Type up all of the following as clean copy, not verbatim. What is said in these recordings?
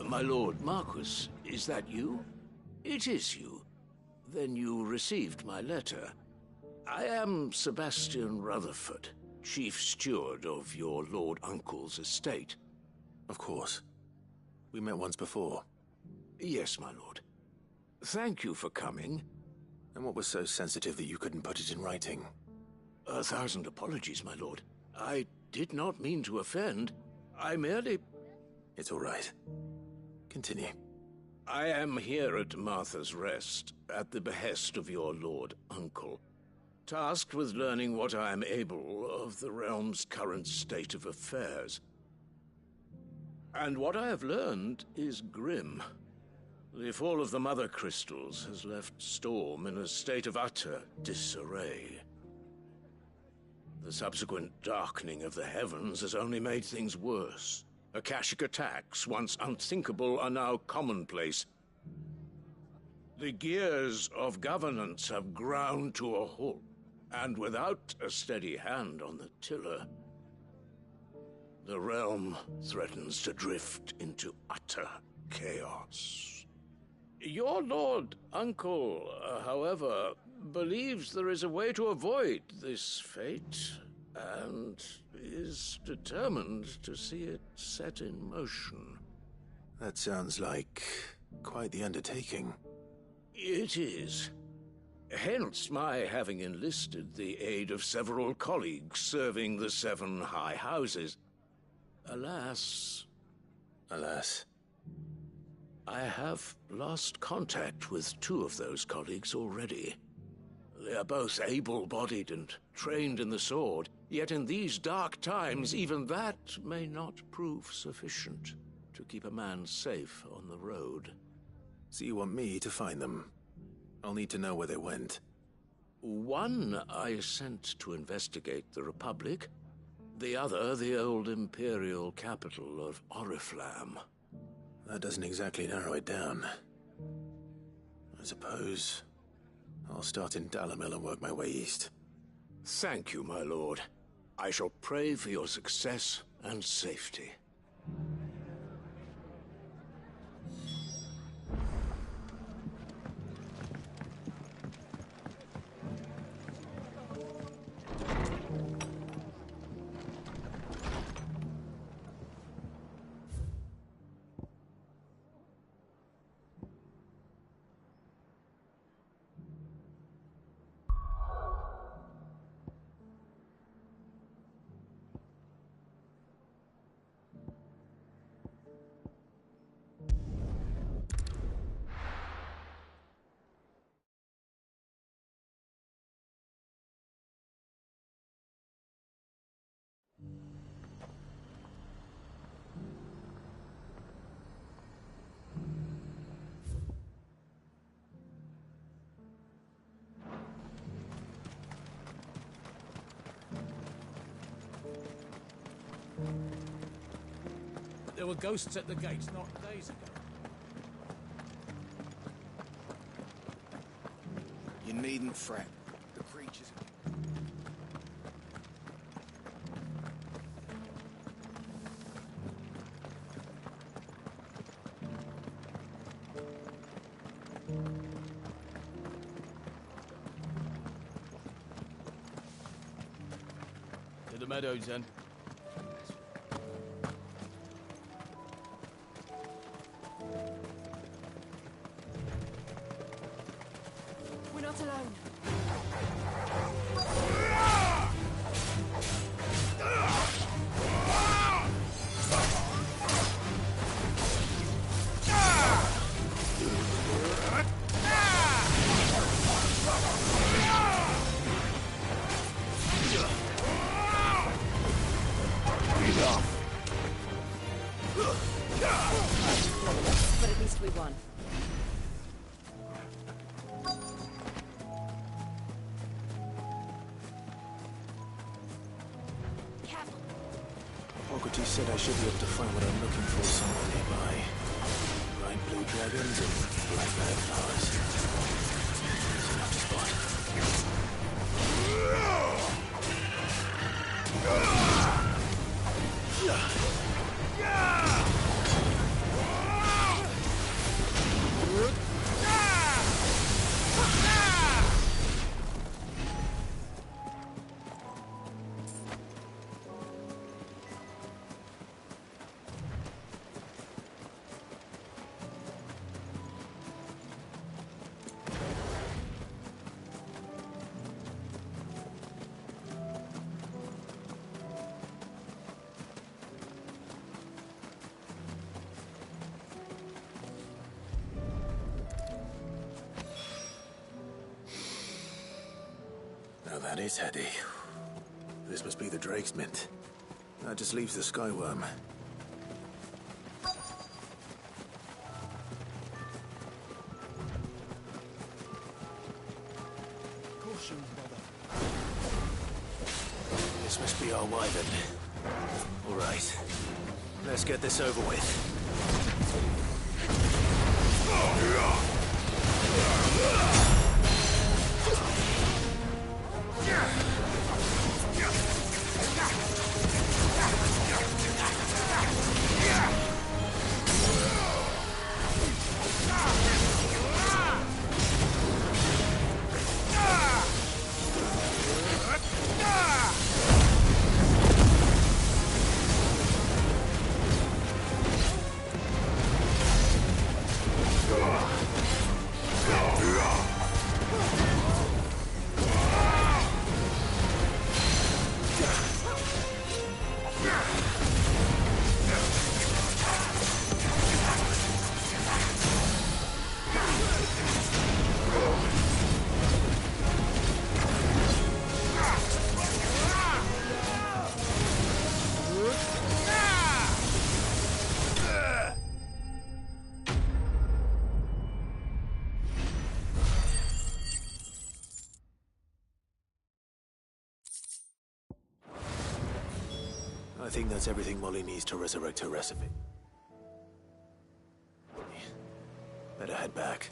My lord Marquis, is that you? It is you. Then you received my letter. I am Sebastian Rutherford, Chief Steward of your Lord Uncle's estate. Of course. We met once before. Yes, my lord. Thank you for coming. And what was so sensitive that you couldn't put it in writing? 1,000 apologies, my lord. I did not mean to offend. I merely... It's all right. Continue. I am here at Martha's Rest, at the behest of your Lord Uncle, tasked with learning what I am able of the realm's current state of affairs. And what I have learned is grim. The fall of the Mother Crystals has left Storm in a state of utter disarray. The subsequent darkening of the heavens has only made things worse. Akashic attacks, once unthinkable, are now commonplace. The gears of governance have ground to a halt, and without a steady hand on the tiller, the realm threatens to drift into utter chaos. Your Lord Uncle, however, believes there is a way to avoid this fate, and is determined to see it set in motion. That sounds like quite the undertaking. It is. Hence my having enlisted the aid of several colleagues serving the 7 high houses. Alas, I have lost contact with 2 of those colleagues already. They are both able-bodied and trained in the sword, yet in these dark times, even that may not prove sufficient to keep a man safe on the road. So you want me to find them? I'll need to know where they went. One I sent to investigate the Republic, the other the old Imperial capital of Oriflamme. That doesn't exactly narrow it down. I suppose I'll start in Dalamil and work my way east. Thank you, my lord. I shall pray for your success and safety. There were ghosts at the gates not days ago. You needn't fret. The creatures... To the meadows, then. We're not alone. But at least we won. Ogety said I should be able to find what I'm looking for somewhere nearby. Bright blue dragons and black flowers. It's enough to spot. Now that is heady. This must be the Drake's Mint. That just leaves the Skyworm. Caution, brother. This must be our wyvern. All right. Let's get this over with. I think that's everything Molly needs to resurrect her recipe. Better head back.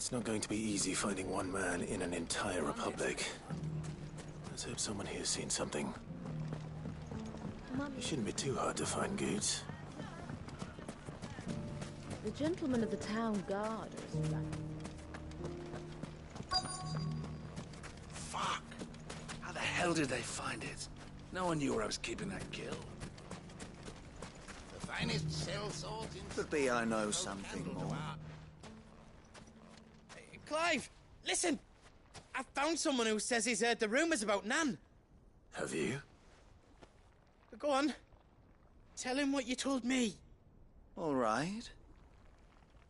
It's not going to be easy finding one man in an entire republic. Let's hope someone here's seen something. It shouldn't be too hard to find goods. The gentleman of the town guard is back. Fuck! How the hell did they find it? No one knew where I was keeping that kill. The finest cell swords in... Could be I know something more. Clive, listen! I found someone who says he's heard the rumours about Nan. Have you? Go on. Tell him what you told me. All right.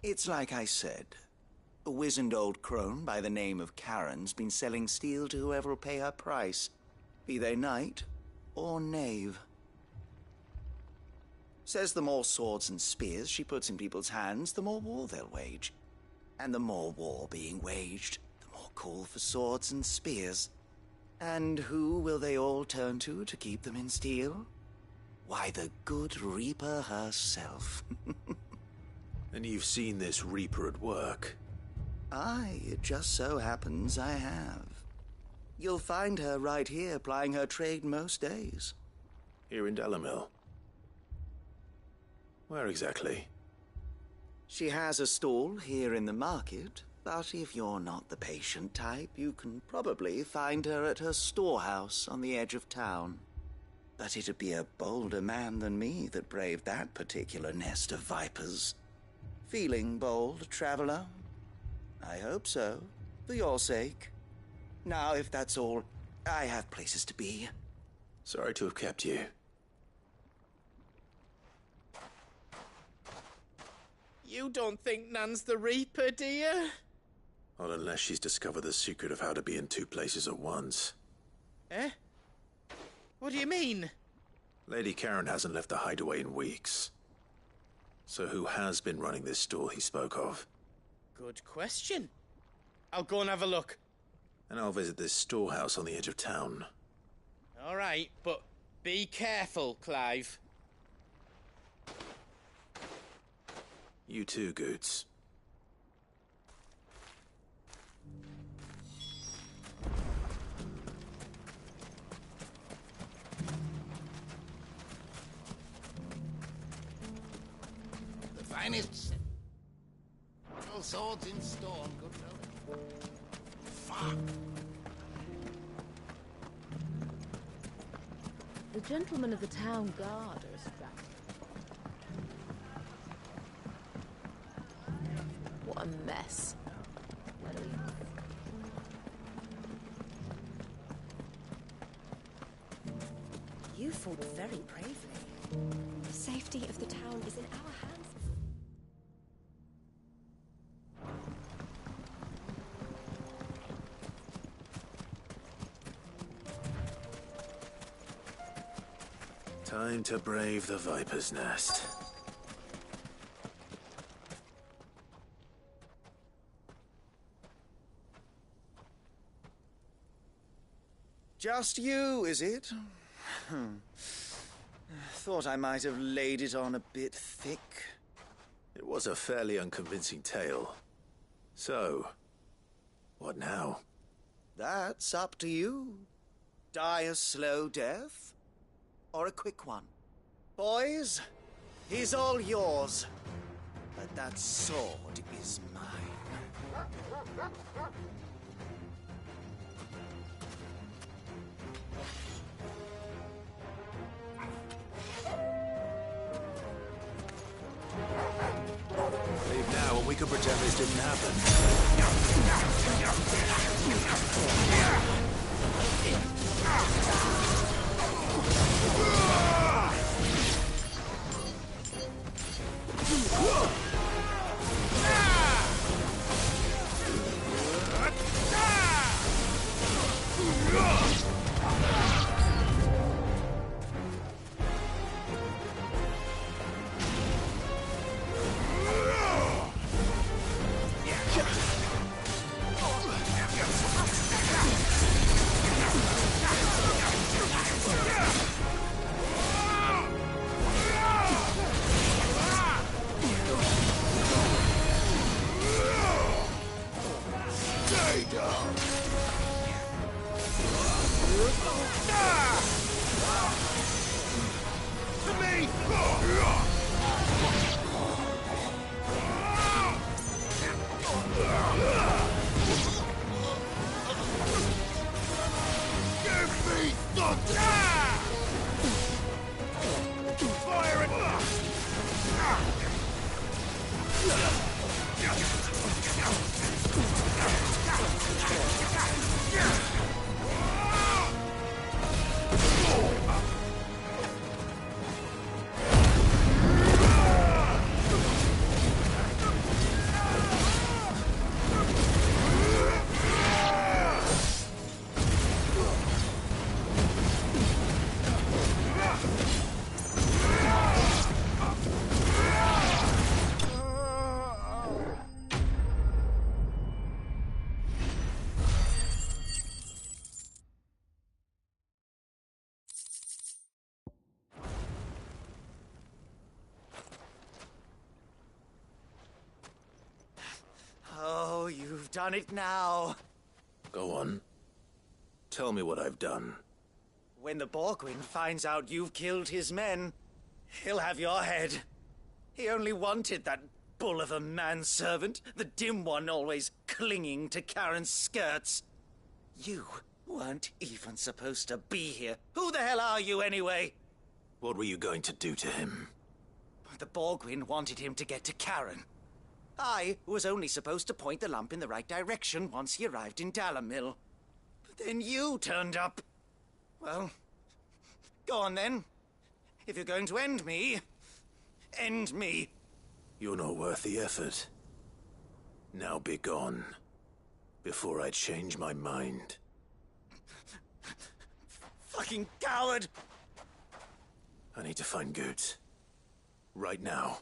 It's like I said. A wizened old crone by the name of Karen's been selling steel to whoever will pay her price, be they knight or knave. Says the more swords and spears she puts in people's hands, the more war they'll wage. And the more war being waged, the more call for swords and spears. And who will they all turn to keep them in steel? Why, the good Reaper herself. And you've seen this Reaper at work? Aye, it just so happens I have. You'll find her right here plying her trade most days. Here in Delamil? Where exactly? She has a stall here in the market, but if you're not the patient type, you can probably find her at her storehouse on the edge of town. But it'd be a bolder man than me that braved that particular nest of vipers. Feeling bold, traveler? I hope so, for your sake. Now, if that's all, I have places to be. Sorry to have kept you. You don't think Nan's the Reaper, do you? Not unless she's discovered the secret of how to be in two places at once. Eh? What do you mean? Lady Karen hasn't left the hideaway in weeks. So who has been running this stall he spoke of? Good question. I'll go and have a look. And I'll visit this storehouse on the edge of town. All right, but be careful, Clive. You too, Goots. The finest swords in store, good fellow. Fuck. The gentlemen of the town guard are strapped. What a mess. Where do we... You fought very bravely. The safety of the town is in our hands. Time to brave the Viper's Nest. Just you, is it? Thought I might have laid it on a bit thick. It was a fairly unconvincing tale. So, what now? That's up to you. Die a slow death, or a quick one. Boys, he's all yours. But that sword is mine. Leave now and we can pretend this didn't happen. You've done it now. Go on. Tell me what I've done. When the Borgwyn finds out you've killed his men, he'll have your head. He only wanted that bull of a manservant, the dim one always clinging to Karen's skirts. You weren't even supposed to be here. Who the hell are you, anyway? What were you going to do to him? The Borgwyn wanted him to get to Karen. I was only supposed to point the lamp in the right direction once he arrived in Dalamil. But then you turned up. Well, go on then. If you're going to end me, end me. You're not worth the effort. Now be gone, before I change my mind. Fucking coward! I need to find Goots. Right now.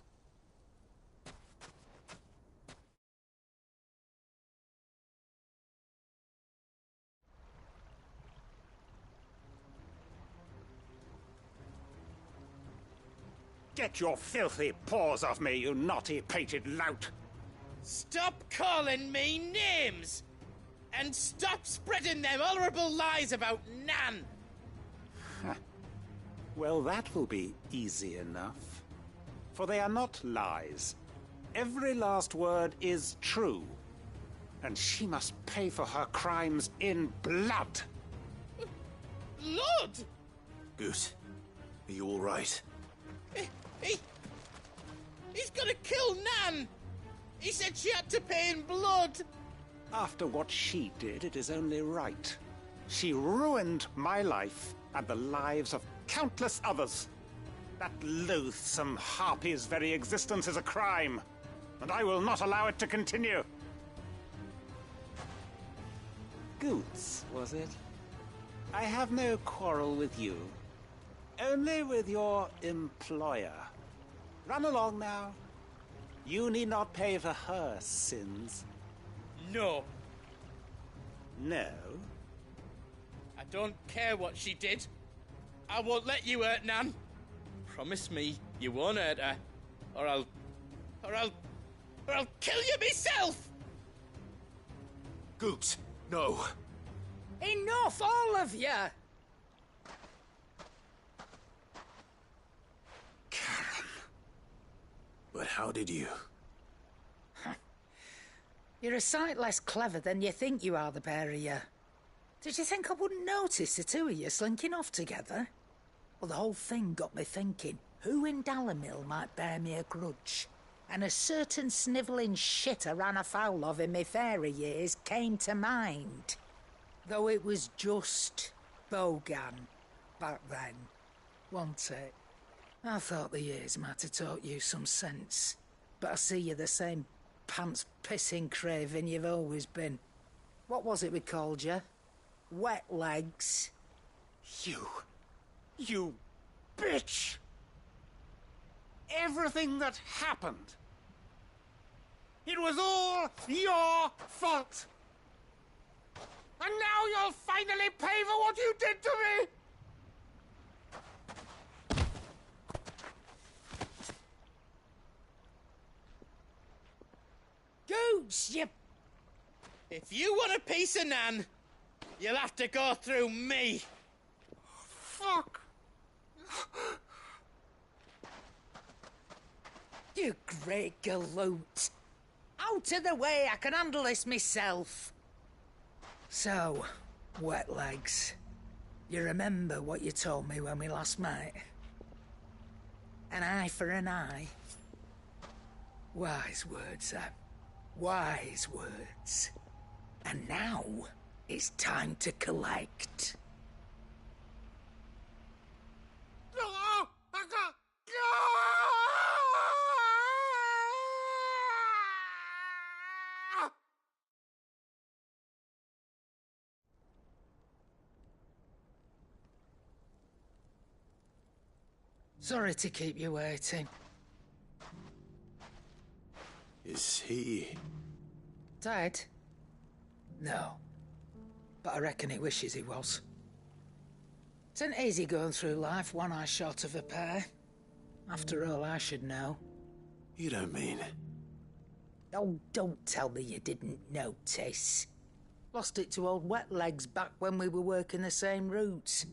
Get your filthy paws off me, you naughty-pated lout! Stop calling me names! And stop spreading them horrible lies about Nan! Well, that will be easy enough. For they are not lies. Every last word is true. And she must pay for her crimes in blood. Blood? Goot, are you all right? He's gonna kill Nan! He said she had to pay in blood! After what she did, it is only right. She ruined my life and the lives of countless others. That loathsome harpy's very existence is a crime, and I will not allow it to continue. Goots, was it? I have no quarrel with you. Only with your employer. Run along now. You need not pay for her sins. No. No? I don't care what she did. I won't let you hurt Nan. Promise me you won't hurt her, or I'll kill you myself! Goots, no. Enough, all of you! Karen. But how did you? You're a sight less clever than you think you are, the pair of you. Did you think I wouldn't notice the two of you slinking off together? Well, the whole thing got me thinking, who in Dalamil might bear me a grudge? And a certain snivelling shit I ran afoul of in my fairy years came to mind. Though it was just Bogan back then, wasn't it? I thought the years might have taught you some sense, but I see you're the same pants-pissing craven you've always been. What was it we called you? Wet legs? You bitch! Everything that happened, it was all your fault! And now you'll finally pay for what you did to me! Goots, you... If you want a piece of Nan, you'll have to go through me. Fuck! You great galoot. Out of the way, I can handle this myself. So, wet legs, you remember what you told me when we last met? An eye for an eye. Wise words, Sam. Wise words. And now, it's time to collect. Sorry to keep you waiting. Is he... Dead? No. But I reckon he wishes he was. It ain't easy going through life one eye short of a pair. After all, I should know. You don't mean... Oh, don't tell me you didn't notice. Lost it to old Wet Legs back when we were working the same routes.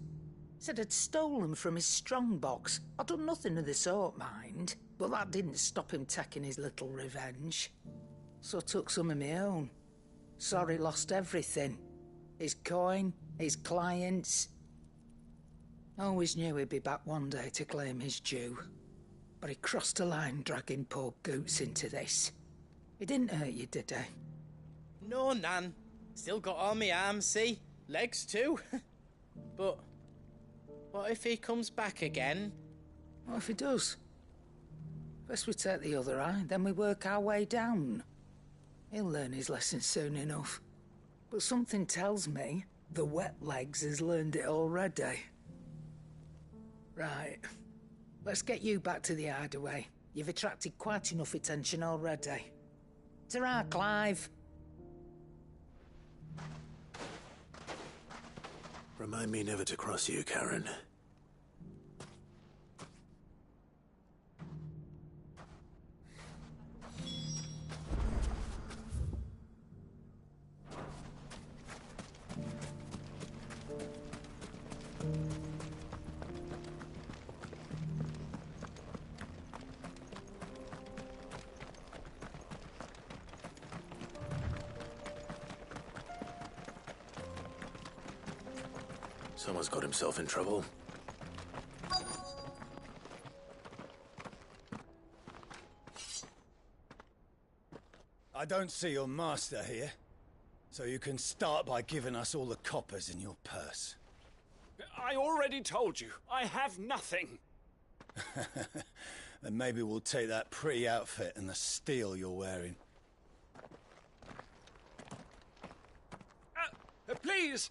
Said I'd stolen from his strongbox. I'd done nothing of the sort, mind, but that didn't stop him taking his little revenge. So I took some of my own. Sorry, lost everything. His coin, his clients. Always knew he'd be back one day to claim his due. But he crossed a line dragging poor Goots into this. He didn't hurt you, did he? No, Nan. Still got all my arms, see? Legs too. But what if he comes back again? What if he does? First we take the other eye, then we work our way down. He'll learn his lesson soon enough. But something tells me the Wet Legs has learned it already. Right. Let's get you back to the hideaway. You've attracted quite enough attention already. Ta-ra, Clive. Remind me never to cross you, Karen. Someone's got himself in trouble. I don't see your master here, so you can start by giving us all the coppers in your purse. I already told you, I have nothing. Then maybe we'll take that pretty outfit and the steel you're wearing. Please!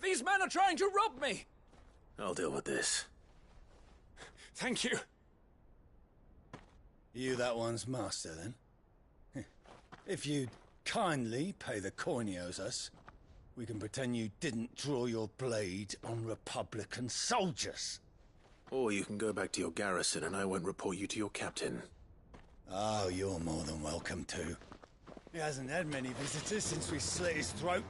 These men are trying to rob me! I'll deal with this. Thank you. You that one's master, then? If you'd kindly pay the coin he owes us, we can pretend you didn't draw your blade on Republican soldiers. Or you can go back to your garrison and I won't report you to your captain. Oh, you're more than welcome to. He hasn't had many visitors since we slit his throat.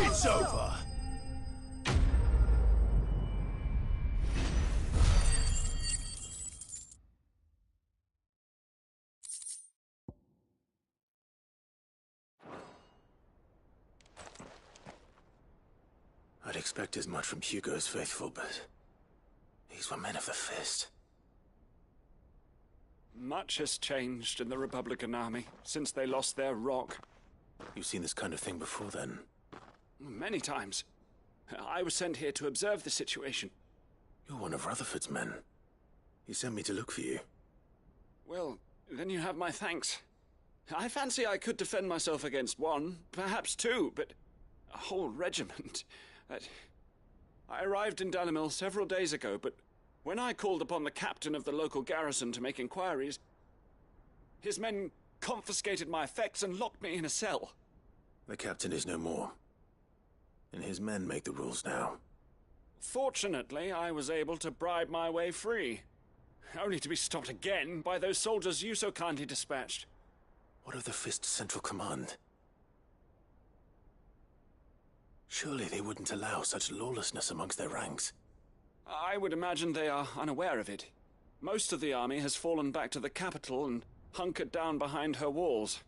It's over. I'd expect as much from Hugo's faithful, but these were men of the fist. Much has changed in the Republican army since they lost their rock. You've seen this kind of thing before, then? Many times. I was sent here to observe the situation. You're one of Rutherford's men. He sent me to look for you. Well, then you have my thanks. I fancy I could defend myself against one, perhaps two, but a whole regiment. I arrived in Dalimil several days ago, but when I called upon the captain of the local garrison to make inquiries, his men confiscated my effects and locked me in a cell. The captain is no more, and his men make the rules now. Fortunately, I was able to bribe my way free, only to be stopped again by those soldiers you so kindly dispatched. What of the Fist's central command? Surely they wouldn't allow such lawlessness amongst their ranks. I would imagine they are unaware of it. Most of the army has fallen back to the capital and hunkered down behind her walls.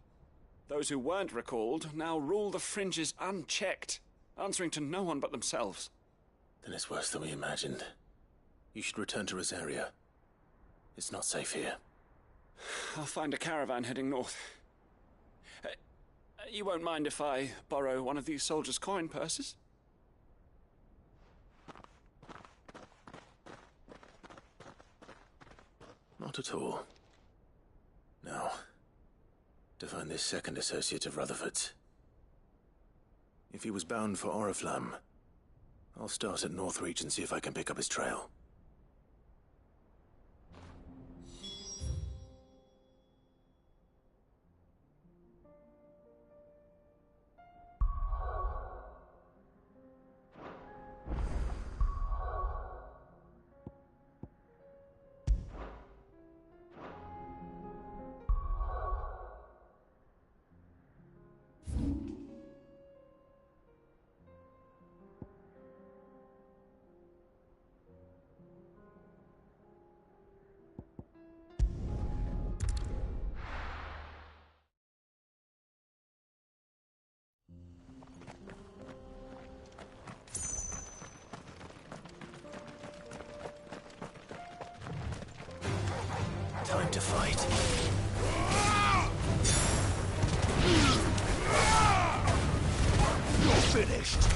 Those who weren't recalled now rule the fringes unchecked, answering to no one but themselves. Then it's worse than we imagined. You should return to Rosaria. It's not safe here. I'll find a caravan heading north. You won't mind if I borrow one of these soldiers' coin purses? Not at all. Now, to find this second associate of Rutherford's. If he was bound for Oriflamme, I'll start at Northreach and see if I can pick up his trail. Time to fight. You're finished.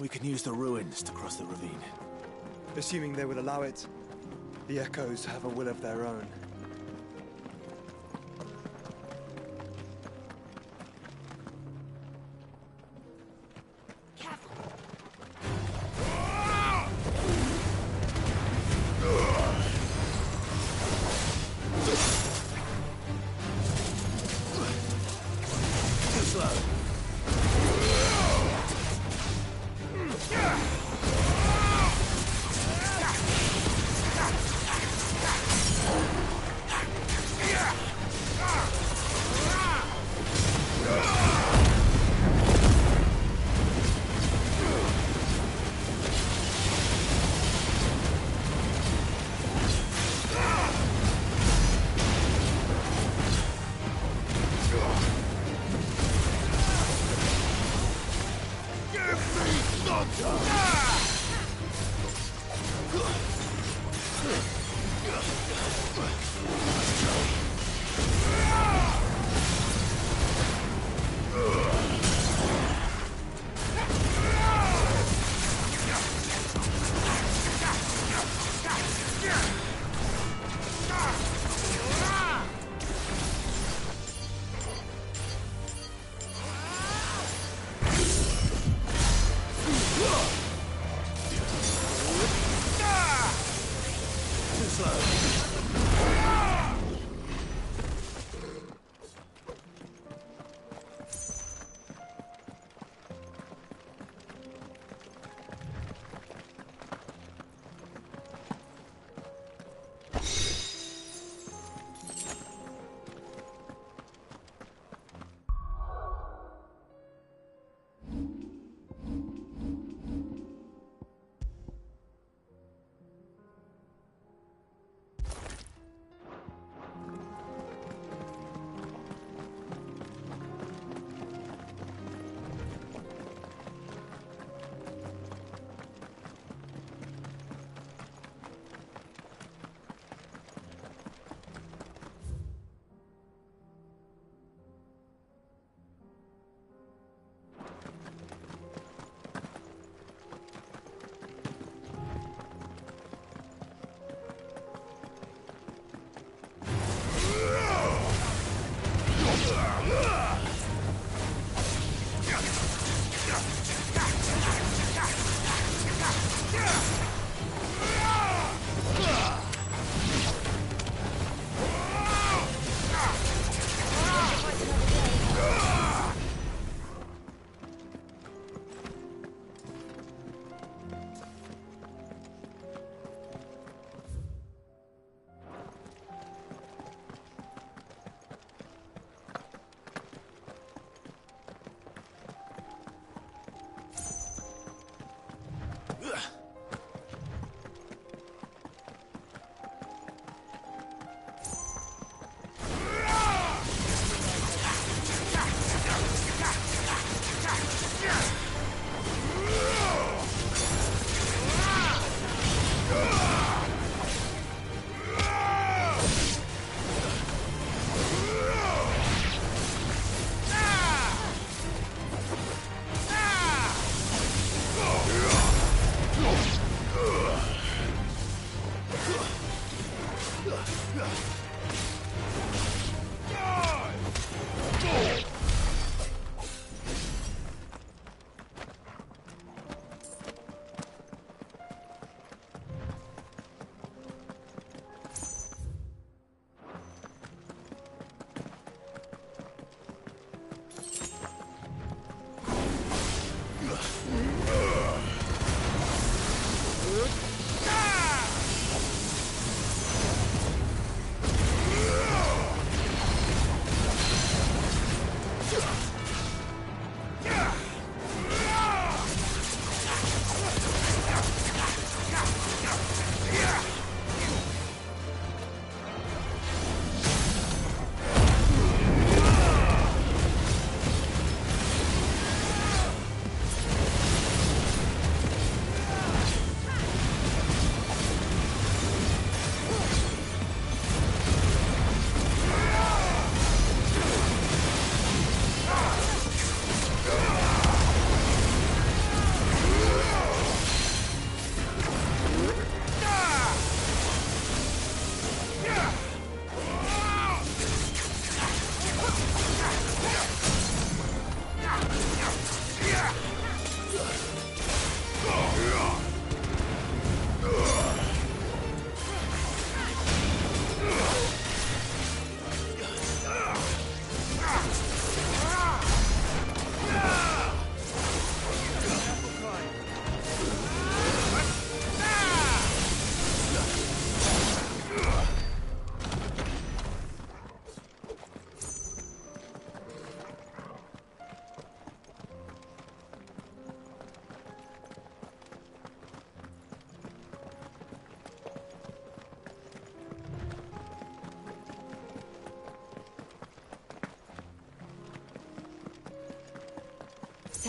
We can use the ruins to cross the ravine. Assuming they would allow it, the Echoes have a will of their own.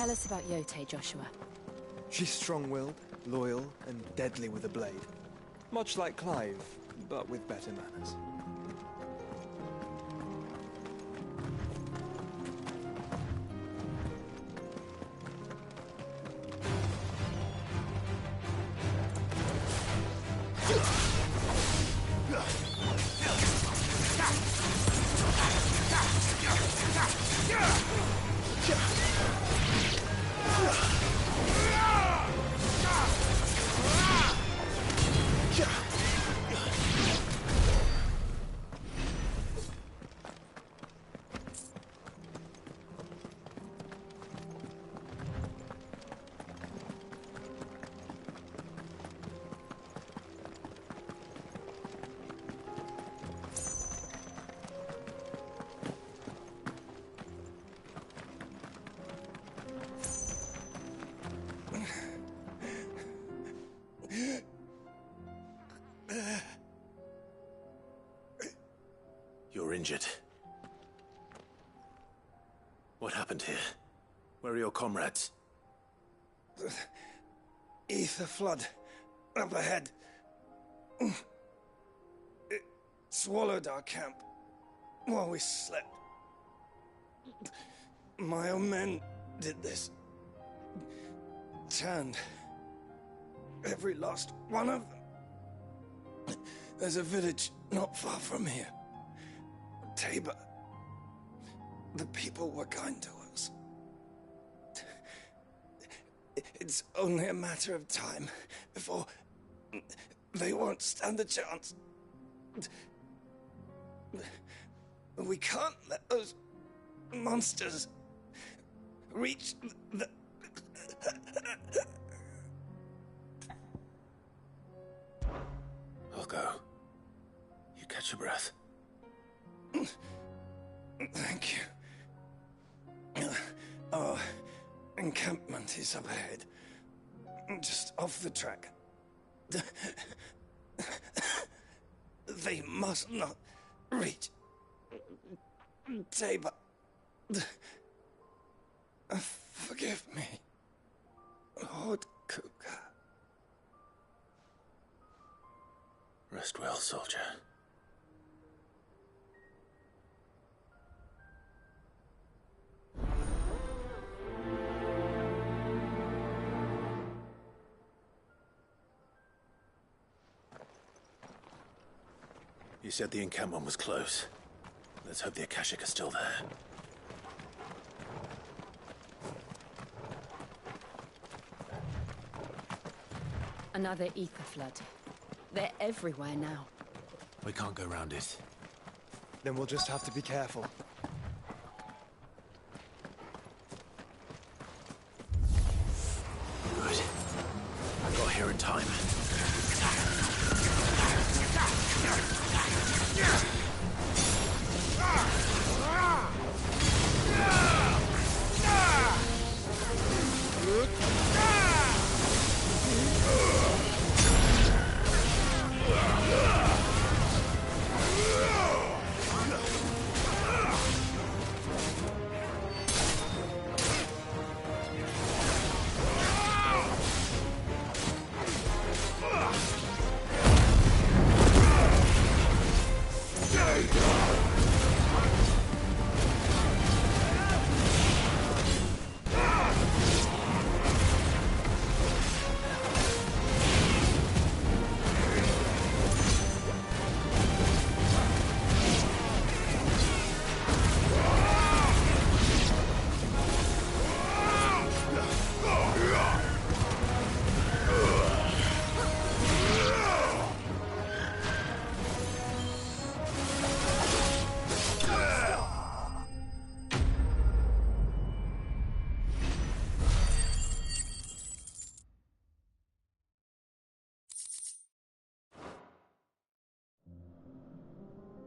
Tell us about Yote, Joshua. She's strong-willed, loyal, and deadly with a blade. Much like Clive, but with better manners. You're injured. What happened here? Where are your comrades? Ether flood. Up ahead. It swallowed our camp while we slept. My own men did this. Turned every last one of them. There's a village not far from here. Tabor. The people were kind to us. It's only a matter of time before they won't stand a chance. We can't let those monsters reach the... I'll go. You catch your breath. Thank you. Our encampment is up ahead. Just off the track. They must not reach Tabor. Forgive me, Lord Cougar. Rest well, soldier. You said the encampment was close. Let's hope the Akashic are still there. Another ether flood. They're everywhere now. We can't go round it. Then we'll just have to be careful. Good. I got here in time.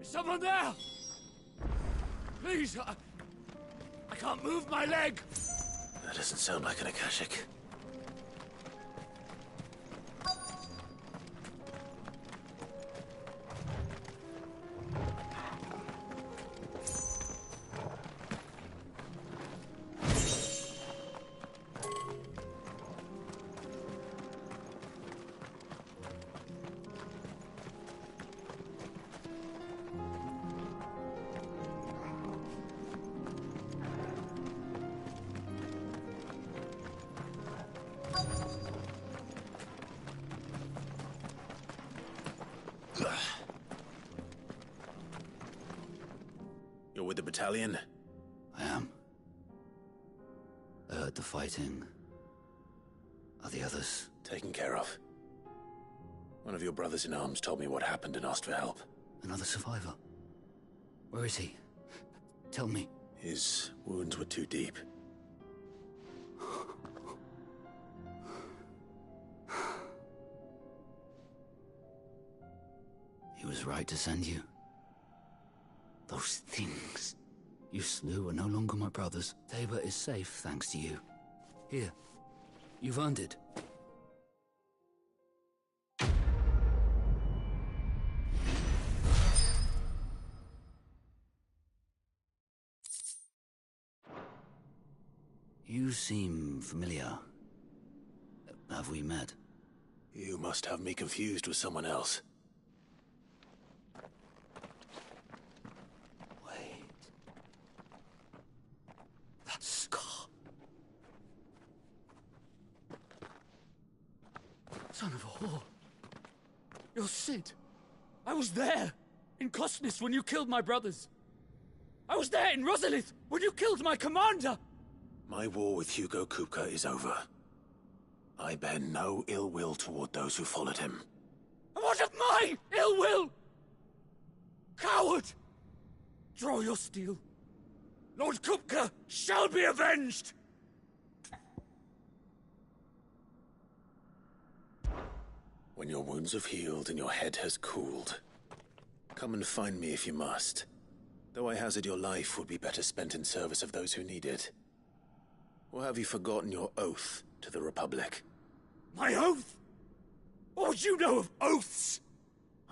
Someone there! Please, I can't move my leg! That doesn't sound like an Akashic. You're with the battalion? I am. I heard the fighting. Are the others? Taken care of. One of your brothers-in-arms told me what happened and asked for help. Another survivor? Where is he? Tell me. His wounds were too deep. He was right to send you. Those things you slew are no longer my brothers. Tabor is safe thanks to you. Here, you've earned it. You seem familiar. Have we met? You must have me confused with someone else. Wait. That scar. Son of a whore. You're Sid. I was there, in Cosnis, when you killed my brothers. I was there in Rosalith, when you killed my commander! My war with Hugo Kupka is over. I bear no ill will toward those who followed him. And what of my ill will? Coward! Draw your steel. Lord Kupka shall be avenged! When your wounds have healed and your head has cooled, come and find me if you must. Though I hazard your life would be better spent in service of those who need it. Or have you forgotten your oath to the Republic? My oath? What would you know of oaths?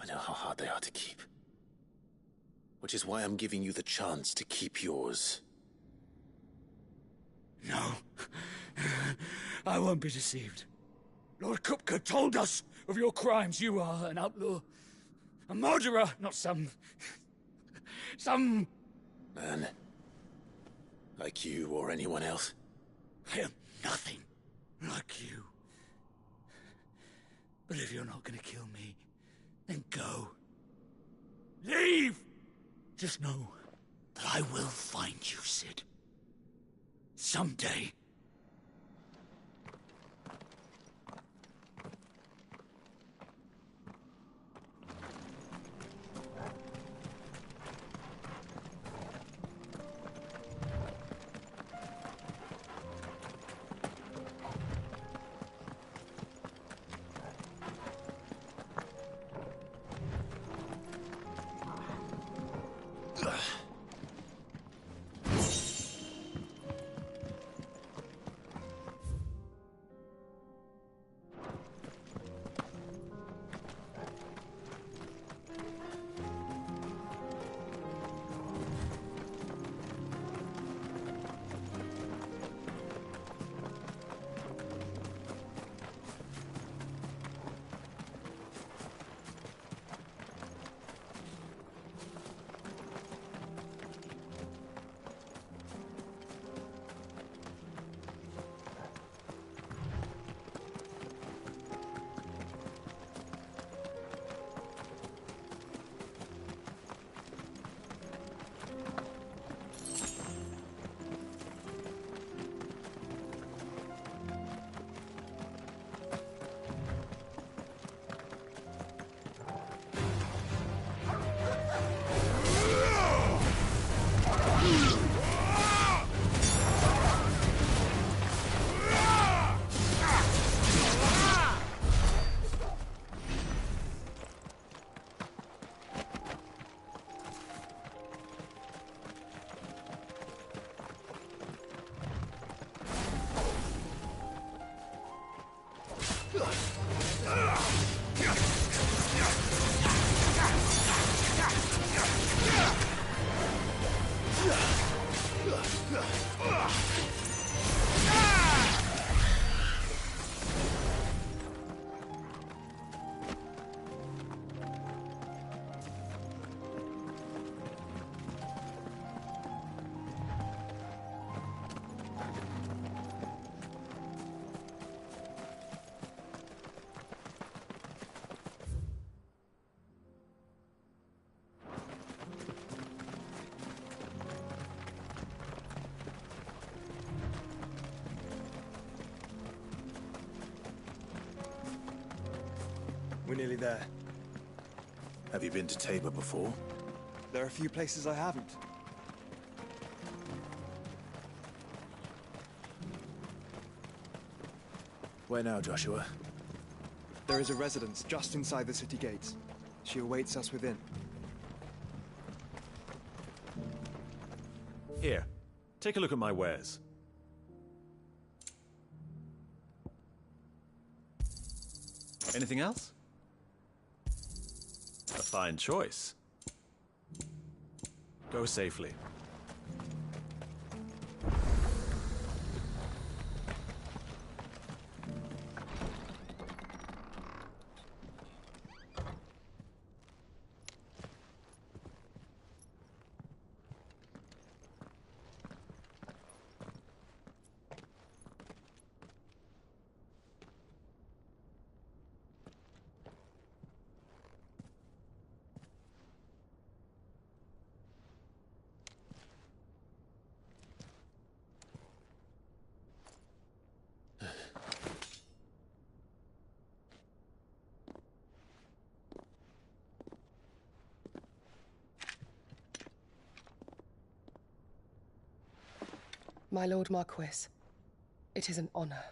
I know how hard they are to keep. Which is why I'm giving you the chance to keep yours. No. I won't be deceived. Lord Kupka told us of your crimes. You are an outlaw. A murderer, not some man. Like you or anyone else. I am nothing like you. But if you're not gonna kill me, then go. Leave! Just know that I will find you, Sid. Someday. We're nearly there. Have you been to Tabor before? There are a few places I haven't. Where now, Joshua? There is a residence just inside the city gates. She awaits us within. Here, take a look at my wares. Anything else? A fine choice. Go safely. My Lord Marquis, it is an honor.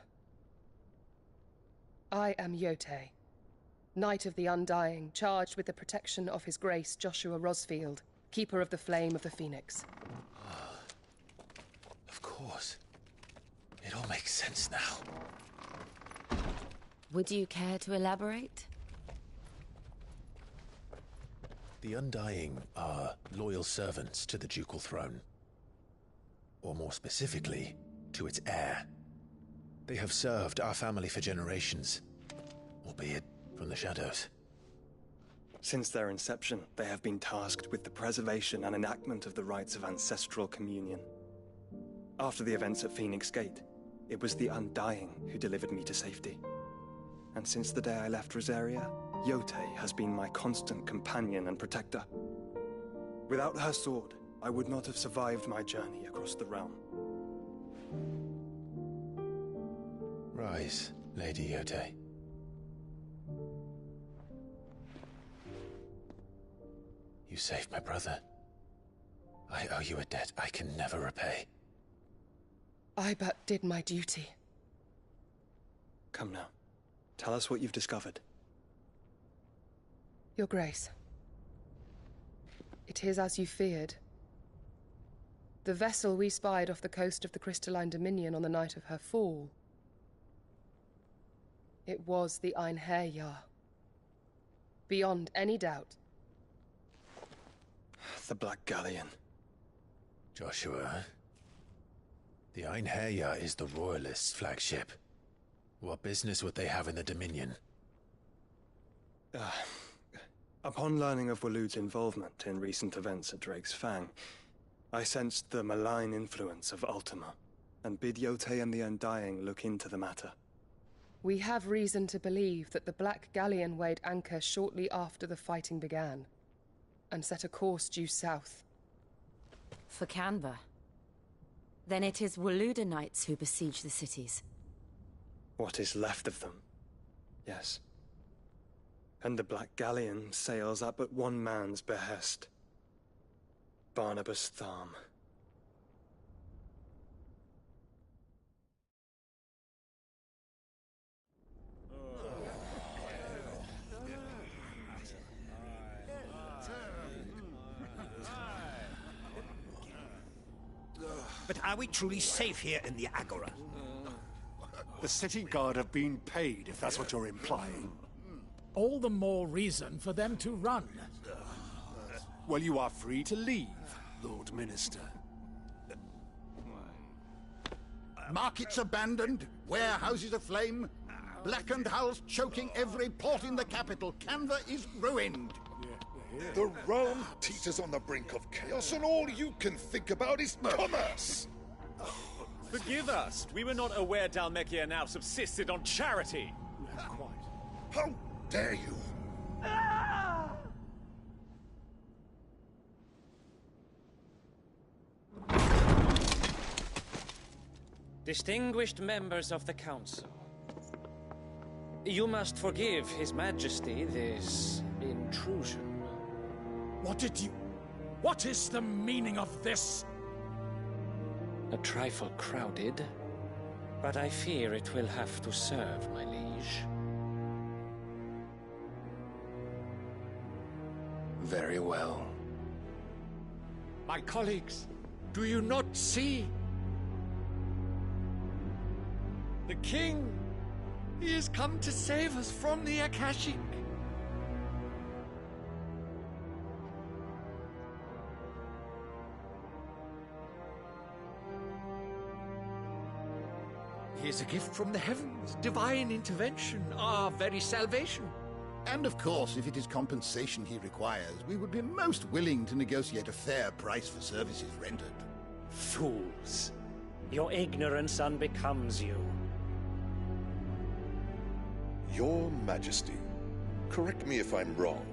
I am Yotei, Knight of the Undying, charged with the protection of His Grace Joshua Rosfield, Keeper of the Flame of the Phoenix. Of course. It all makes sense now. Would you care to elaborate? The Undying are loyal servants to the ducal throne. Or more specifically, to its heir. They have served our family for generations, albeit from the shadows. Since their inception, they have been tasked with the preservation and enactment of the rites of ancestral communion. After the events at Phoenix Gate, it was the Undying who delivered me to safety. And since the day I left Rosaria, Yotei has been my constant companion and protector. Without her sword, I would not have survived my journey across the realm. Rise, Lady Yotei. You saved my brother. I owe you a debt I can never repay. I but did my duty. Come now. Tell us what you've discovered. Your Grace. It is as you feared. The vessel we spied off the coast of the Crystalline Dominion on the night of her fall. It was the Einherjar. Beyond any doubt. The Black Galleon. Joshua, the Einherjar is the Royalists' flagship. What business would they have in the Dominion? Upon learning of Waloed's involvement in recent events at Drake's Fang, I sensed the malign influence of Ultima, and bid Yotei and the Undying look into the matter. We have reason to believe that the Black Galleon weighed anchor shortly after the fighting began, and set a course due south. For Canva. Then it is Waloed Knights who besiege the cities. What is left of them, yes. And the Black Galleon sails at but one man's behest. Barnabas Tharm. But are we truly safe here in the Agora? The city guard have been paid, if that's what you're implying. All the more reason for them to run. Well, you are free to leave, Lord Minister. Markets abandoned, warehouses aflame, blackened hulls choking every port in the capital. Canva is ruined. The realm teeters on the brink of chaos, and all you can think about is commerce! Forgive us. We were not aware Dhalmekia now subsisted on charity. How dare you! Distinguished members of the Council, You must forgive His Majesty this intrusion. What is the meaning of this? A trifle crowded, but I fear it will have to serve, my liege. Very well. My colleagues, do you not see? The king! He has come to save us from the Akashic! He is a gift from the heavens, divine intervention, our very salvation. And of course, if it is compensation he requires, we would be most willing to negotiate a fair price for services rendered. Fools! Your ignorance unbecomes you. Your Majesty, correct me if I'm wrong,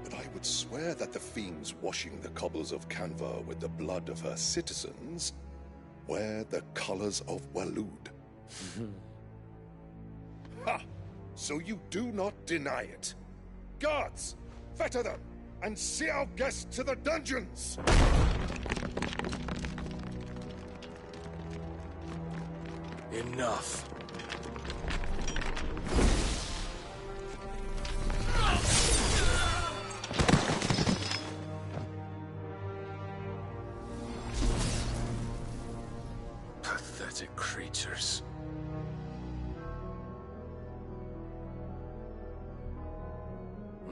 but I would swear that the fiends washing the cobbles of Canva with the blood of her citizens wear the colors of Waloed. Ha! So you do not deny it. Guards, fetter them, and see our guests to the dungeons! Enough. Pathetic creatures.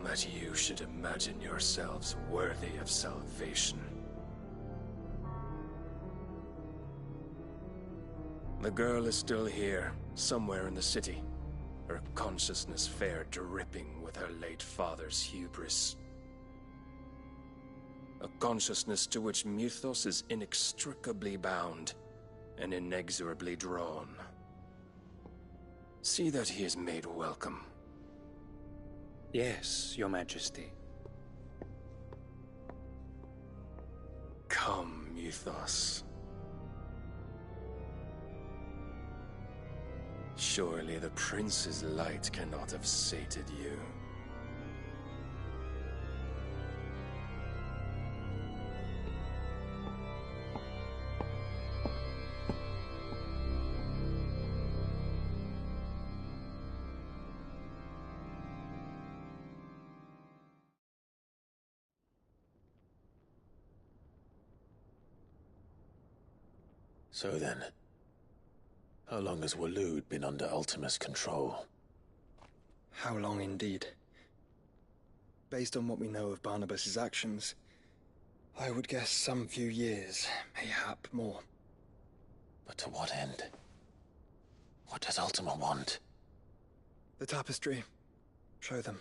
That you should imagine yourselves worthy of salvation. The girl is still here, somewhere in the city, her consciousness fair dripping with her late father's hubris. A consciousness to which Mythos is inextricably bound and inexorably drawn. See that he is made welcome. Yes, Your Majesty. Come, Mythos. Surely the prince's light cannot have sated you. So then, how long has Waloed been under Ultima's control? How long indeed? Based on what we know of Barnabas's actions, I would guess some few years, mayhap more. But to what end? What does Ultima want? The tapestry. Show them.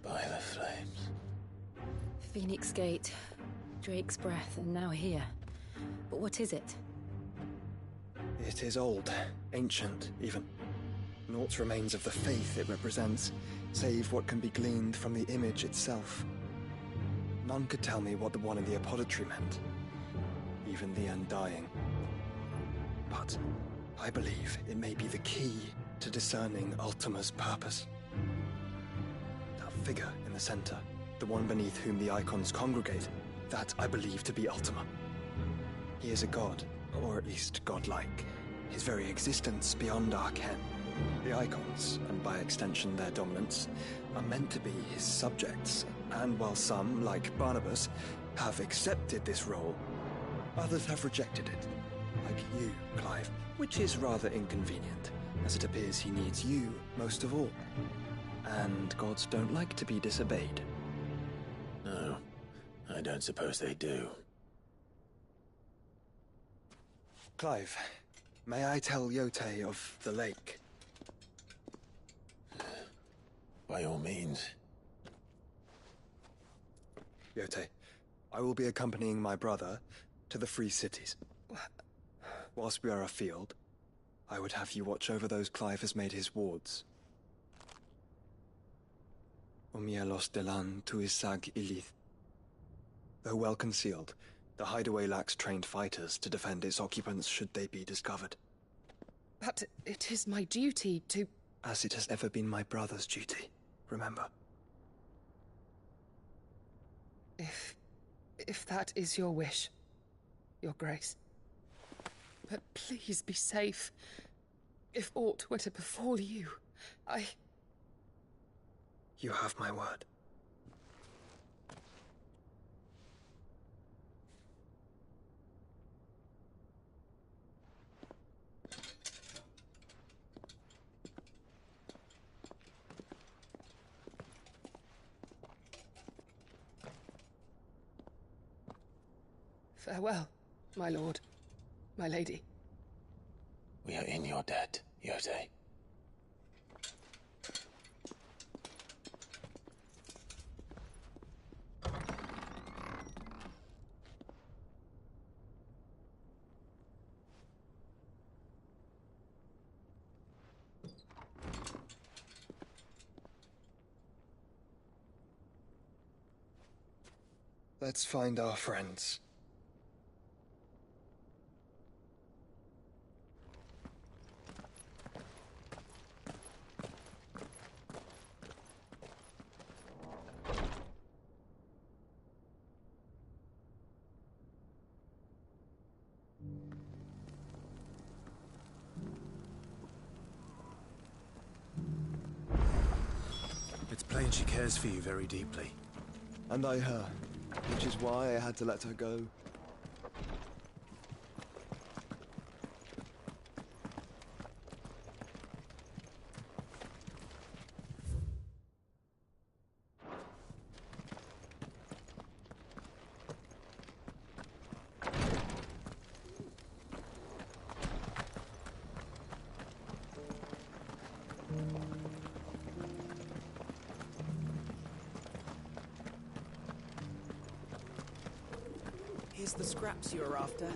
By the flames. Phoenix Gate, Drake's Breath, and now here. But what is it? It is old, ancient, even. Naught remains of the faith it represents, save what can be gleaned from the image itself. None could tell me what the one in the apothecary meant, even the Undying. But I believe it may be the key to discerning Ultima's purpose. That figure in the center, the one beneath whom the icons congregate, that I believe to be Ultima. He is a god, or at least godlike, his very existence beyond our ken. The icons, and by extension their dominance, are meant to be his subjects, and while some, like Barnabas, have accepted this role, others have rejected it, like you, Clive, which is rather inconvenient, as it appears he needs you most of all. And gods don't like to be disobeyed. No, I don't suppose they do. Clive, may I tell Yote of the lake? By all means. Yote, I will be accompanying my brother, To the Free Cities. Whilst we are afield, I would have you watch over those Clive has made his wards. Omielos delan tuisag ilith. Though well concealed, the hideaway lacks trained fighters to defend its occupants should they be discovered. But it is my duty to... As it has ever been my brother's duty, remember. If that is your wish, Your Grace. But please be safe. If aught were to befall you, You have my word. Farewell, my lord, my lady. We are in your debt, Yotei. Let's find our friends. It's plain she cares for you very deeply. And I her, which is why I had to let her go. Here's the scraps you were after. I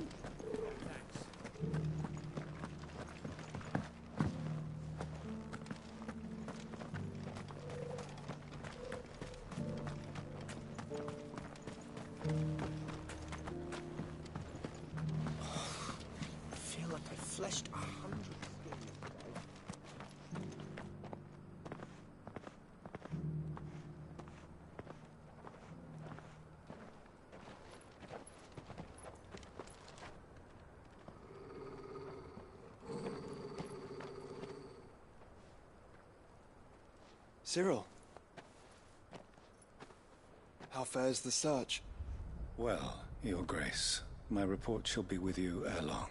feel like I fleshed 100. Cyril. How fares the search? Well, Your Grace, my report shall be with you ere long.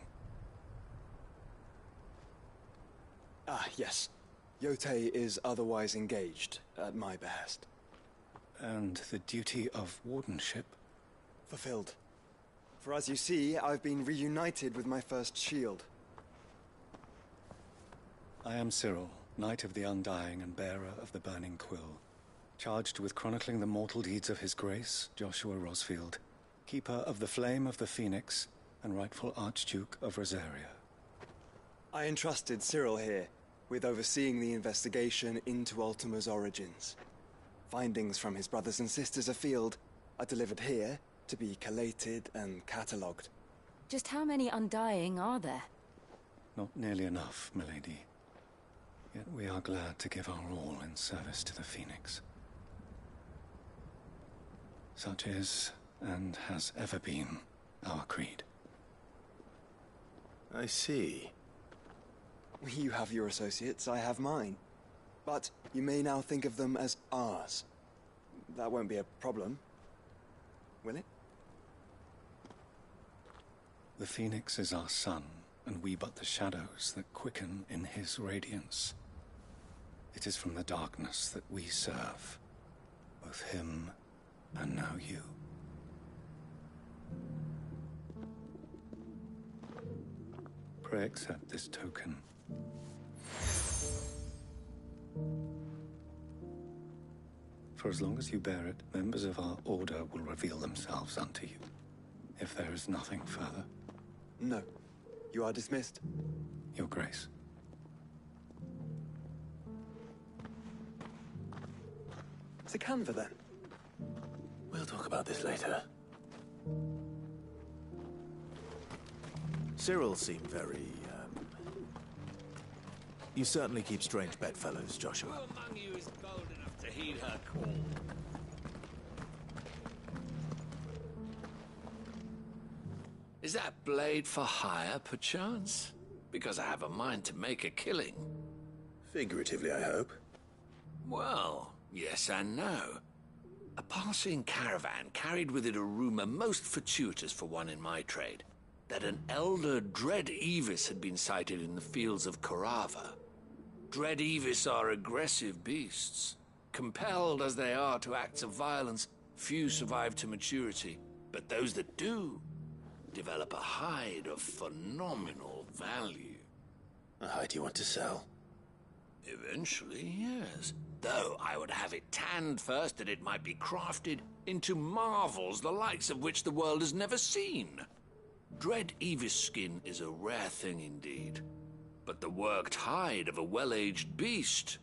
Ah, yes. Yotei is otherwise engaged, at my behest. And the duty of wardenship? Fulfilled. For as you see, I've been reunited with my first shield. I am Cyril, Knight of the Undying and bearer of the Burning Quill, charged with chronicling the mortal deeds of His Grace, Joshua Rosfield, keeper of the Flame of the Phoenix and rightful Archduke of Rosaria. I entrusted Cyril here with overseeing the investigation into Ultima's origins. Findings from his brothers and sisters afield are delivered here to be collated and catalogued. Just how many Undying are there? Not nearly enough, milady. Yet we are glad to give our all in service to the Phoenix. Such is, and has ever been, our creed. I see. You have your associates, I have mine. But you may now think of them as ours. That won't be a problem, will it? The Phoenix is our sun, and we but the shadows that quicken in his radiance. It is from the darkness that we serve, both him and now you. Pray accept this token. For as long as you bear it, members of our order will reveal themselves unto you. if there is nothing further. No. You are dismissed. Your Grace. To Canva, then? We'll talk about this later. Cyril seemed very, You certainly keep strange bedfellows, Joshua. Who among you is bold enough to heed her call? Is that blade for hire, perchance? Because I have a mind to make a killing. Figuratively, I hope. Well, yes and no. A passing caravan carried with it a rumor most fortuitous for one in my trade, that an elder Dread Evis had been sighted in the fields of Corava. Dread Evis are aggressive beasts. Compelled as they are to acts of violence, few survive to maturity, but those that do develop a hide of phenomenal value. A hide you want to sell? Eventually, yes. Though I would have it tanned first that it might be crafted into marvels the likes of which the world has never seen. Dread Evis skin is a rare thing indeed. But the worked hide of a well-aged beast,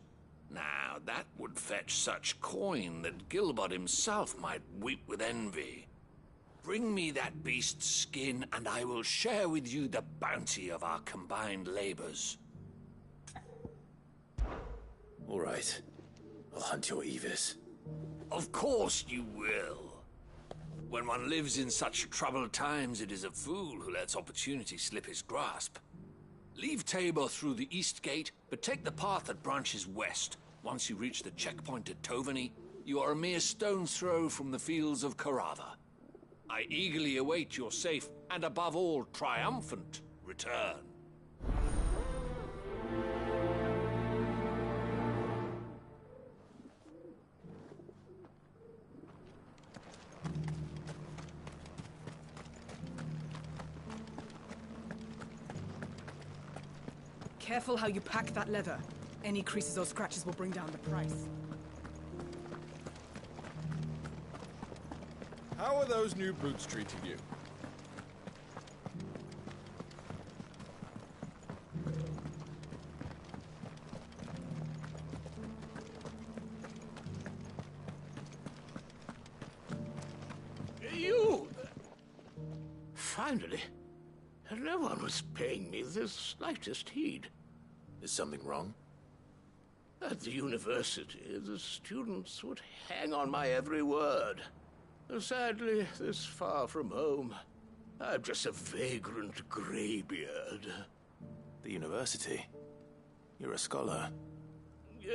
now that would fetch such coin that Gilbert himself might weep with envy. Bring me that beast's skin, and I will share with you the bounty of our combined labors. All right. I'll hunt your Evis. Of course you will. When one lives in such troubled times, it is a fool who lets opportunity slip his grasp. Leave Tabor through the east gate, but take the path that branches west. Once you reach the checkpoint at Tovany, you are a mere stone's throw from the fields of Corava. I eagerly await your safe, and above all, triumphant return. Careful how you pack that leather. Any creases or scratches will bring down the price. How are those new boots treating you? You! Finally. No one was paying me the slightest heed. Is something wrong? At the university, the students would hang on my every word. Sadly, this far from home, I'm just a vagrant graybeard. The university? You're a scholar.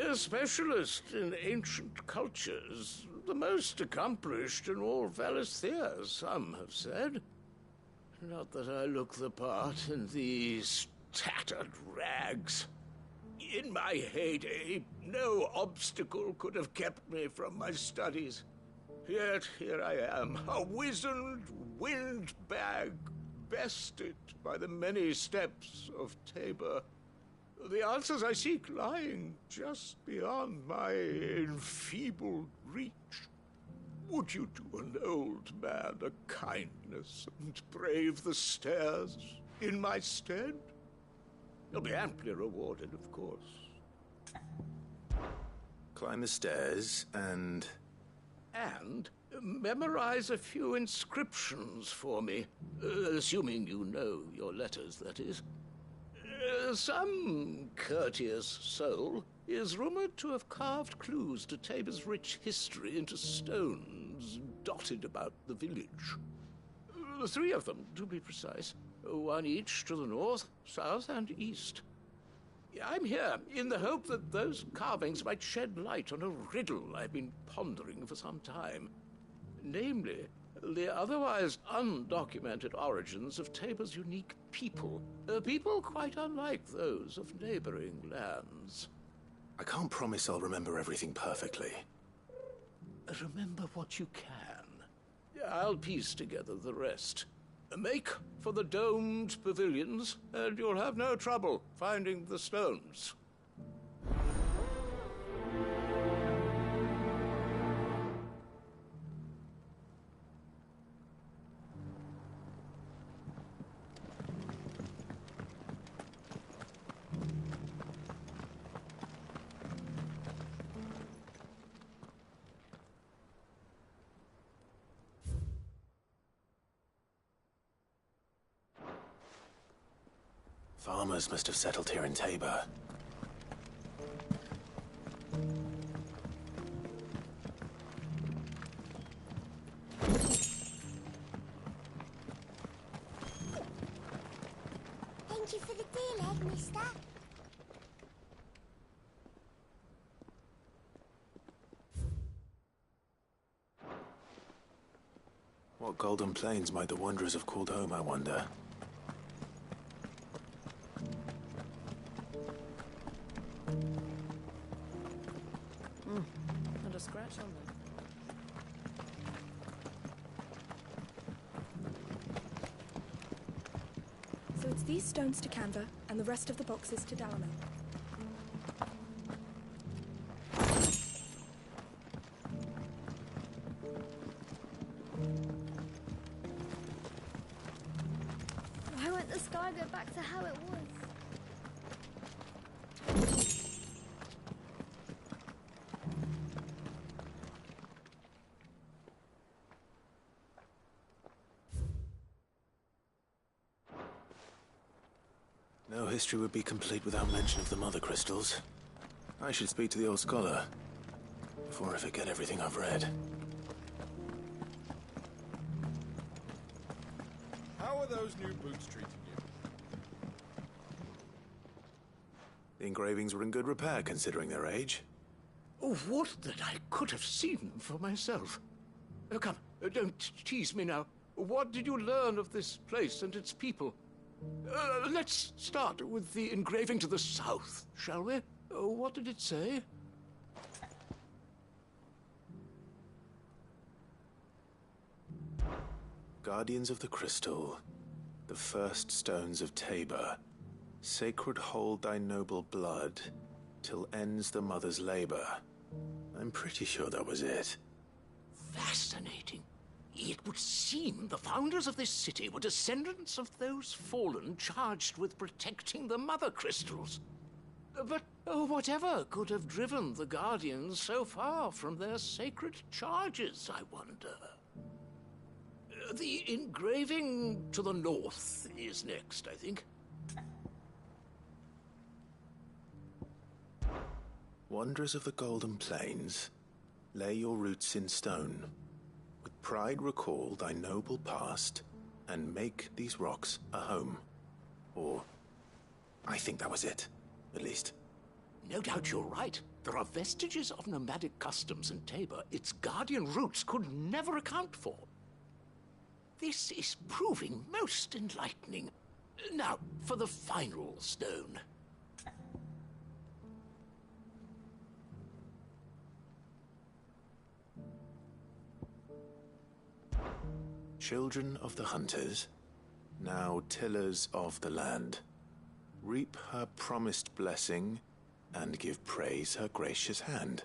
A specialist in ancient cultures. The most accomplished in all Valisthea, some have said. Not that I look the part in these tattered rags. In my heyday, no obstacle could have kept me from my studies. Yet here I am, a wizened windbag, bested by the many steps of Tabor. The answers I seek lying just beyond my enfeebled reach. Would you do an old man a kindness and brave the stairs in my stead? You'll be amply rewarded, of course. Climb the stairs and memorize a few inscriptions for me, assuming you know your letters, that is. Some courteous soul is rumored to have carved clues to Tabor's rich history into stones dotted about the village. 3 of them, to be precise. 1 each to the north, south, and east. I'm here in the hope that those carvings might shed light on a riddle I've been pondering for some time. Namely, the otherwise undocumented origins of Tabor's unique people. People quite unlike those of neighboring lands. I can't promise I'll remember everything perfectly. Remember what you can. I'll piece together the rest. Make for the domed pavilions, and you'll have no trouble finding the stones. Farmers must have settled here in Tabor. Thank you for the deal, Ed, mister. What golden plains might the Wanderers have called home, I wonder? Not a scratch on them. So it's these stones to Canva, and the rest of the boxes to Dalamo. Why won't the sky go back to how it was? No history would be complete without mention of the Mother Crystals. I should speak to the old scholar before I forget everything I've read. How are those new boots treating you? The engravings were in good repair considering their age. Oh, would that I could have seen them for myself. Come, don't tease me now. What did you learn of this place and its people? Let's start with the engraving to the south, shall we? What did it say? Guardians of the Crystal, the first stones of Tabor, sacred hold thy noble blood, till ends the mother's labor. I'm pretty sure that was it. Fascinating. It would seem the founders of this city were descendants of those fallen charged with protecting the Mother Crystals. But whatever could have driven the Guardians so far from their sacred charges, I wonder? The engraving to the north is next, I think. Wanderers of the Golden Plains, lay your roots in stone. With pride recall thy noble past, and make these rocks a home. Or, I think that was it, at least. No doubt you're right. There are vestiges of nomadic customs in Tabor its guardian roots could never account for. This is proving most enlightening. Now, for the final stone. Children of the hunters, now tillers of the land, reap her promised blessing and give praise her gracious hand.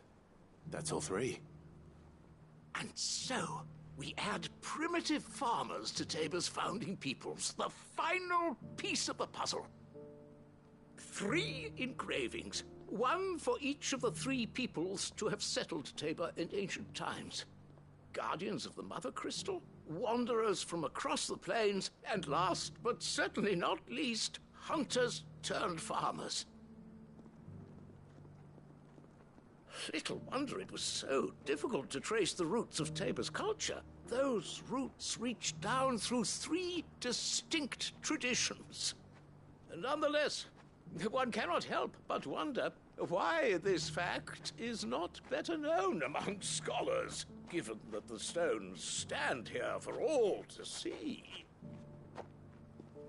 That's all three. And so, we add primitive farmers to Tabor's founding peoples, the final piece of the puzzle. 3 engravings, one for each of the 3 peoples to have settled Tabor in ancient times. Guardians of the Mother Crystal, wanderers from across the plains, and last, but certainly not least, hunters turned farmers. Little wonder it was so difficult to trace the roots of Tabor's culture. Those roots reached down through 3 distinct traditions. Nonetheless, one cannot help but wonder why this fact is not better known among scholars, given that the stones stand here for all to see.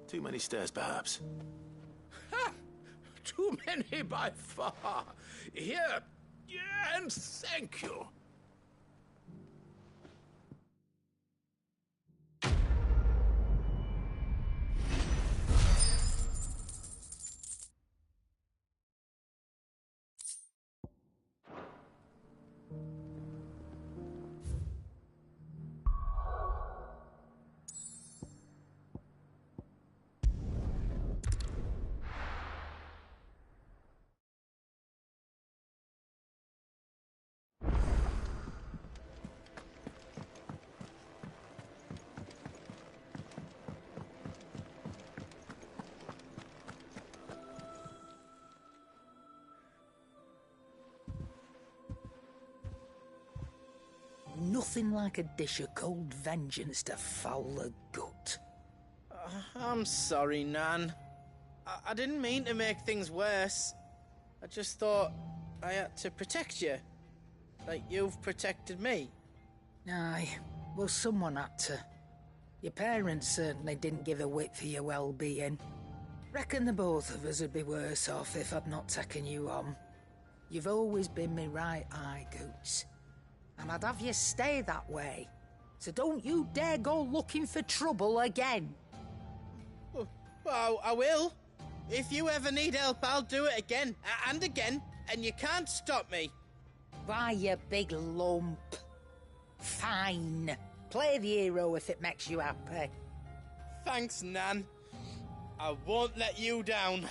Too many stairs, perhaps. Ha! Too many by far. Here, and thank you. nothing like a dish of cold vengeance to foul the gut. I'm sorry, Nan. I didn't mean to make things worse. I just thought I had to protect you. Like you've protected me. Aye, well, someone had to. Your parents certainly didn't give a whit for your well-being. Reckon the both of us would be worse off if I'd not taken you on. You've always been me right eye, Goots. And I'd have you stay that way. So don't you dare go looking for trouble again. Well, I will. If you ever need help, I'll do it again and again, and you can't stop me. Why, you big lump. Fine. Play the hero if it makes you happy. Thanks, Nan. I won't let you down.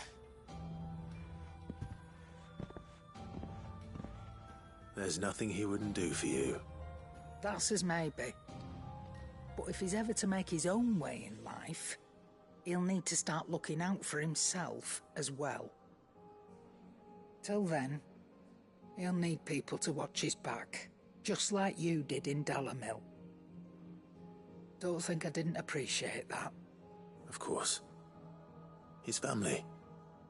There's nothing he wouldn't do for you. That's as maybe. But if he's ever to make his own way in life, he'll need to start looking out for himself as well. Till then, he'll need people to watch his back, just like you did in Dalamil. Don't think I didn't appreciate that. Of course. His family.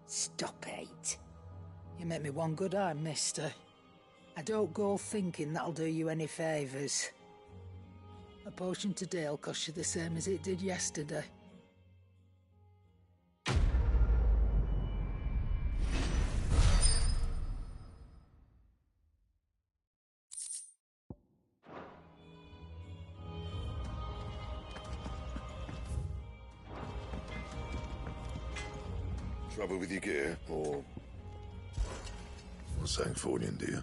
Stop it. You make me one good eye, mister. I don't go thinking that'll do you any favours. A potion today'll cost you the same as it did yesterday. Trouble with your gear, or Sanktfornian, do you?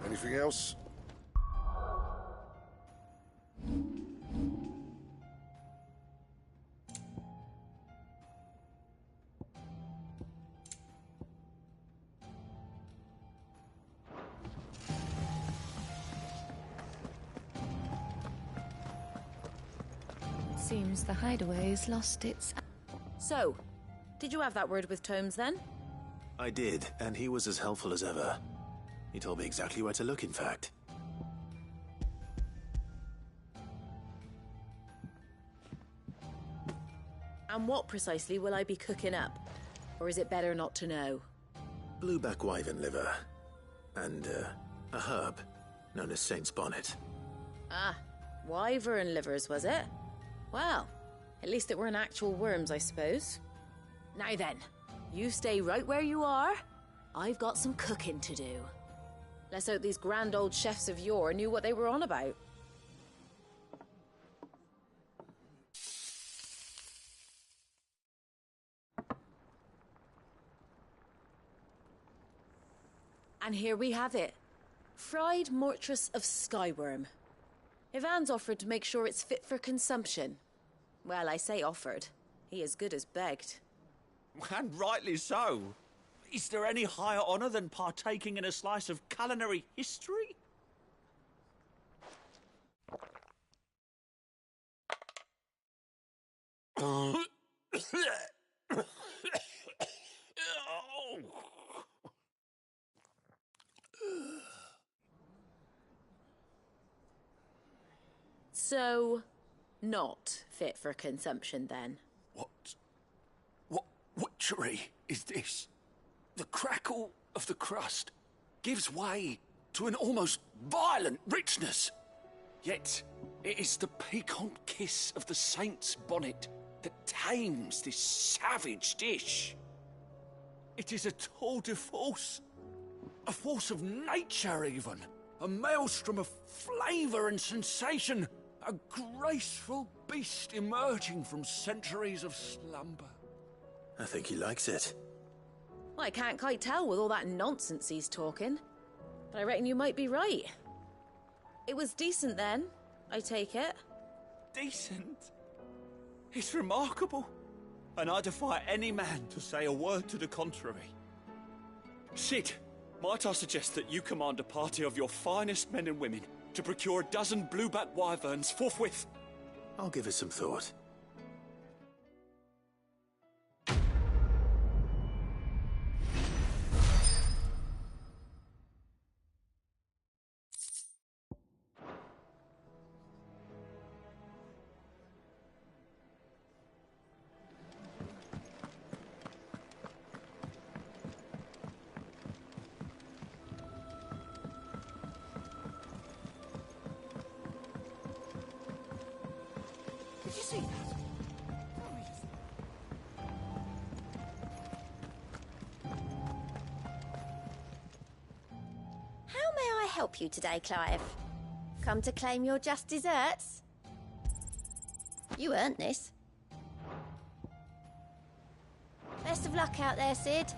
Anything else? Seems the hideaway's lost its... So, did you have that word with Tomes then? I did, and he was as helpful as ever. He told me exactly where to look, in fact. And what precisely will I be cooking up? Or is it better not to know? Blueback wyvern liver. And, a herb known as Saint's Bonnet. Ah, wyvern livers, was it? Well, at least it weren't actual worms, I suppose. Now then, you stay right where you are. I've got some cooking to do. Let's hope these grand old chefs of yore knew what they were on about. And here we have it. Fried mortress of skyworm. Ivan's offered to make sure it's fit for consumption. Well, I say offered. He as good as begged. And rightly so. Is there any higher honour than partaking in a slice of culinary history? So, not fit for consumption then? What witchery is this? The crackle of the crust gives way to an almost violent richness. Yet, it is the piquant kiss of the saint's bonnet that tames this savage dish. It is a tour de force. A force of nature, even. A maelstrom of flavour and sensation. A graceful beast emerging from centuries of slumber. I think he likes it. Well, I can't quite tell with all that nonsense he's talking. But I reckon you might be right. It was decent then, I take it. Decent? It's remarkable. And I defy any man to say a word to the contrary. Sid, might I suggest that you command a party of your finest men and women to procure a dozen blueback wyverns forthwith? I'll give it some thought. Did you see that? How may I help you today, Clive? Come to claim your just desserts? You earned this. Best of luck out there, Sid.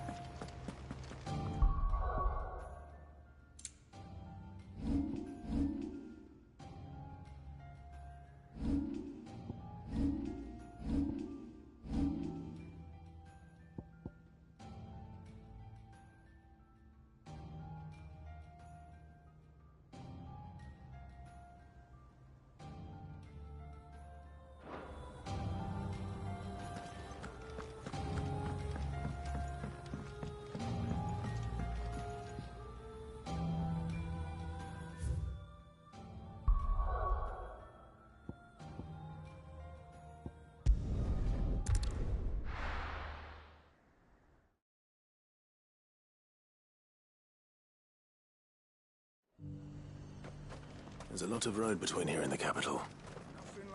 There's a lot of road between here and the capital.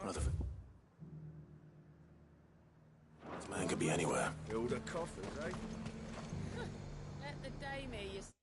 Rutherford. This man could be anywhere. Build a coffin, eh? Let the dame hear you.